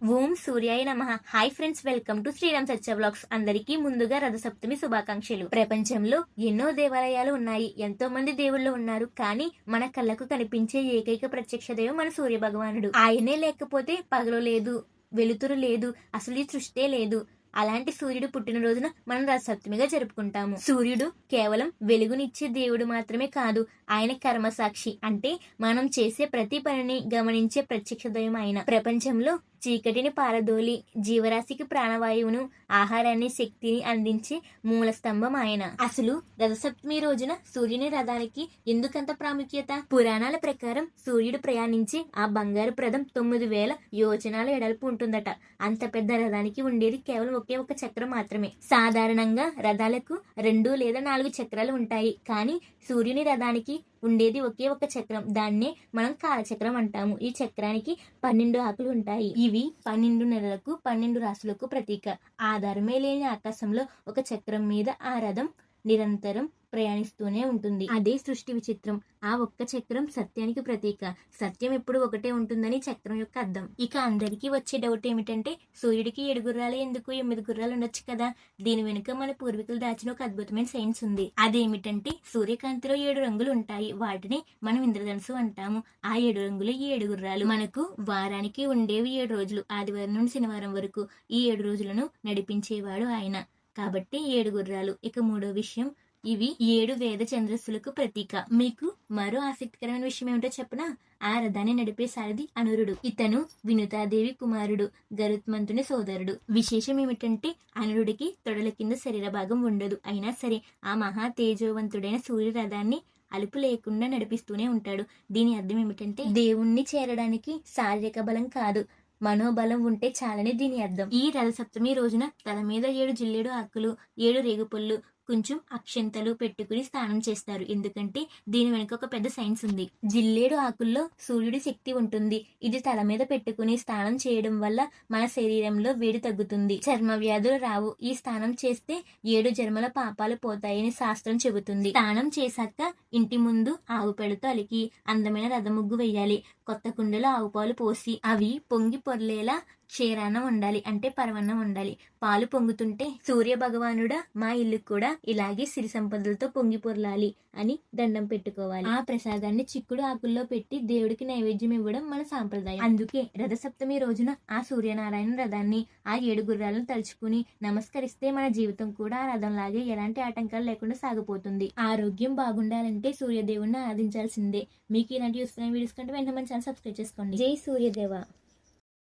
ఓం సూర్యాయ నమః. Hi friends, welcome to Sriram Satya vlogs. అందరికీ ముందుగా రథసప్తమి శుభాకాంక్షలు. ప్రపంచంలో ఎన్నో దేవాలయాలు ఉన్నాయి, ఎంతో మంది దేవుళ్ళు ఉన్నారు. కానీ మన కళ్ళకు కనిపించే ఏకైక ప్రత్యక్ష దైవం మన సూర్య భగవానుడు. ఆయనే లేకపోతే పగలు లేదు, వెలుతురు లేదు, అసలు ఈ సృష్టే లేదు. అలాంటి సూర్యుడు పుట్టినరోజున మనం రథసప్తమిగా జరుపుకుంటాము. సూర్యుడు కేవలం వెలుగునిచ్చే దేవుడు మాత్రమే కాదు, ఆయన కర్మసాక్షి. అంటే మనం చేసే ప్రతి పనిని గమనించే ప్రత్యక్ష దైవం ఆయన. ప్రపంచంలో చీకటిని పారదోలి జీవరాశికి ప్రాణవాయువును, ఆహారాన్ని, శక్తిని అందించే మూల స్తంభం ఆయన. అసలు రథసప్తమి రోజున సూర్యుని రథానికి ఎందుకంత ప్రాముఖ్యత? పురాణాల ప్రకారం సూర్యుడు ప్రయాణించి ఆ బంగారు రథం 9,000 యోజనాల ఎడల్పు ఉంటుందట. అంత పెద్ద రథానికి ఉండేది కేవలం ఒకే ఒక చక్రం మాత్రమే. సాధారణంగా రథాలకు 2 లేదా 4 చక్రాలు ఉంటాయి, కానీ సూర్యుని రథానికి ఉండేది ఒకే ఒక చక్రం. దాన్నే మనం కాలచక్రం అంటాము. ఈ చక్రానికి 12 ఆకులు ఉంటాయి. ఇవి 12 నెలలకు 12 రాశులకు ప్రతీక. ఆధారమే లేని ఆకాశంలో ఒక చక్రం మీద ఆ రథం నిరంతరం ప్రయాణిస్తూనే ఉంటుంది. అదే సృష్టి విచిత్రం. ఆ ఒక్క చక్రం సత్యానికి ప్రతీక. సత్యం ఎప్పుడు ఒకటే ఉంటుందని చక్రం యొక్క అర్థం. ఇక అందరికీ వచ్చే డౌట్ ఏమిటంటే, సూర్యుడికి 7 గుర్రాలు ఎందుకు, 8 గుర్రాలు ఉండొచ్చు కదా? దీని వెనుక మన పూర్వీకులు దాచిన ఒక అద్భుతమైన సైన్స్ ఉంది. అదేమిటంటే, సూర్యకాంతిలో 7 రంగులు ఉంటాయి. వాటిని మనం ఇంద్రధనుసు అంటాము. ఆ 7 రంగులు ఈ 7 గుర్రాలు. మనకు వారానికి ఉండేవి 7 రోజులు. ఆదివారం నుండి శనివారం వరకు ఈ 7 రోజులను నడిపించేవాడు ఆయన. కాబట్టి 7 గుర్రాలు. ఇక మూడో విషయం, ఇవి 7 వేద చంద్రస్సులకు ప్రతీక. మీకు మరో ఆసక్తికరమైన విషయం ఏమిటో చెప్పనా? ఆ రథాన్ని నడిపే సారథి అనురుడు. ఇతను వినుతాదేవి కుమారుడు, గరుత్మంతుని సోదరుడు. విశేషం ఏమిటంటే, అనురుడికి తొడల కింద శరీర భాగం ఉండదు. అయినా సరే ఆ మహా తేజోవంతుడైన సూర్య రథాన్ని అలుపు లేకుండా నడిపిస్తూనే ఉంటాడు. దీని అర్థం ఏమిటంటే, దేవుణ్ణి చేరడానికి శారీరక బలం కాదు, మనోబలం ఉంటే చాలని దీని అర్థం. ఈ రథసప్తమి రోజున తల మీద 7 జిల్లేడు ఆకులు, 7 రేగుపళ్ళు, కొంచెం అక్షంతలు పెట్టుకుని స్నానం చేస్తారు. ఎందుకంటే దీని వెనుక ఒక పెద్ద సైన్స్ ఉంది. జిల్లేడు ఆకుల్లో సూర్యుడి శక్తి ఉంటుంది. ఇది తల మీద పెట్టుకుని స్నానం చేయడం వల్ల మన శరీరంలో వేడి తగ్గుతుంది, చర్మ వ్యాధులు రావు. ఈ స్నానం చేస్తే 7 జన్మల పాపాలు పోతాయని శాస్త్రం చెబుతుంది. స్నానం చేశాక ఇంటి ముందు ఆవు పెడతో అలికి అందమైన రథముగ్గు వెయ్యాలి. కొత్త కుండలో ఆవు పాలు పోసి అవి పొంగి పొర్లేలా క్షీరాన్నం ఉండాలి, అంటే పరవన్నం ఉండాలి. పాలు పొంగుతుంటే సూర్య భగవానుడా, మా ఇల్లు కూడా ఇలాగే సిరి సంపదలతో పొంగి పొర్లాలి అని దండం పెట్టుకోవాలి. ఆ ప్రసాదాన్ని చిక్కుడు ఆకుల్లో పెట్టి దేవుడికి నైవేద్యం ఇవ్వడం మన సాంప్రదాయం. అందుకే రథసప్తమి రోజున ఆ సూర్యనారాయణ రథాన్ని, ఆ 7 గుర్రాలను తలుచుకుని నమస్కరిస్తే మన జీవితం కూడా ఆ రథంలాగే ఎలాంటి ఆటంకాలు లేకుండా సాగిపోతుంది. ఆరోగ్యం బాగుండాలంటే సూర్యదేవుడిని ఆరాధించాల్సిందే. మీకు ఇలాంటి యూస్ఫుల్ వీడియోస్ కంటే వెంటనే మన ఛానల్ సబ్స్క్రైబ్ చేసుకోండి. జై సూర్యదేవ.